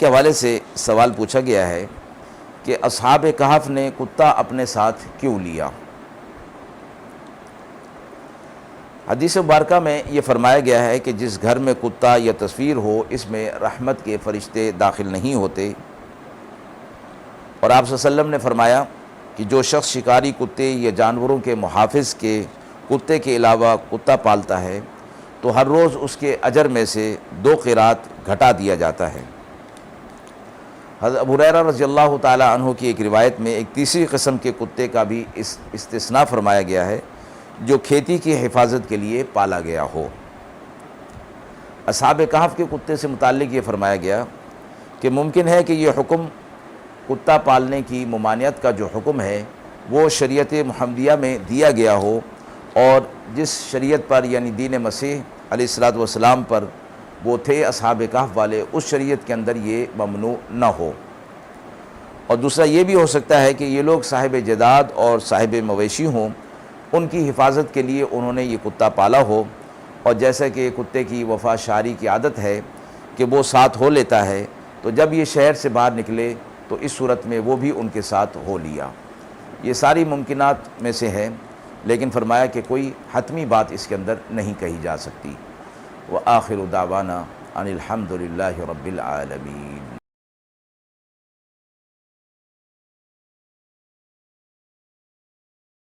کے حوالے سے سوال پوچھا گیا ہے کہ اصحاب کہف نے کتا اپنے ساتھ کیوں لیا؟ حدیث مبارکہ میں یہ فرمایا گیا ہے کہ جس گھر میں کتا یا تصویر ہو اس میں رحمت کے فرشتے داخل نہیں ہوتے، اور آپ صلی اللہ علیہ وسلم نے فرمایا کہ جو شخص شکاری کتے یا جانوروں کے محافظ کے کتے کے علاوہ کتا پالتا ہے تو ہر روز اس کے اجر میں سے 2 قرات گھٹا دیا جاتا ہے۔ حضرت ابو ہریرہ رضی اللہ تعالی عنہ کی ایک روایت میں ایک تیسری قسم کے کتے کا بھی استثناء فرمایا گیا ہے جو کھیتی کی حفاظت کے لیے پالا گیا ہو۔ اصحاب کہف کے کتے سے متعلق یہ فرمایا گیا کہ ممکن ہے کہ یہ حکم کتا پالنے کی ممانعت کا جو حکم ہے وہ شریعت محمدیہ میں دیا گیا ہو، اور جس شریعت پر یعنی دین مسیح علیہ الصلوۃ والسلام پر وہ تھے اصحاب کہف والے، اس شریعت کے اندر یہ ممنوع نہ ہو۔ اور دوسرا یہ بھی ہو سکتا ہے کہ یہ لوگ صاحب جداد اور صاحب مویشی ہوں، ان کی حفاظت کے لیے انہوں نے یہ کتا پالا ہو، اور جیسا کہ کتے کی وفا شاری کی عادت ہے کہ وہ ساتھ ہو لیتا ہے، تو جب یہ شہر سے باہر نکلے تو اس صورت میں وہ بھی ان کے ساتھ ہو لیا۔ یہ ساری ممکنات میں سے ہے، لیکن فرمایا کہ کوئی حتمی بات اس کے اندر نہیں کہی جا سکتی۔ وآخر دعوانا ان الحمد للہ رب العالمین۔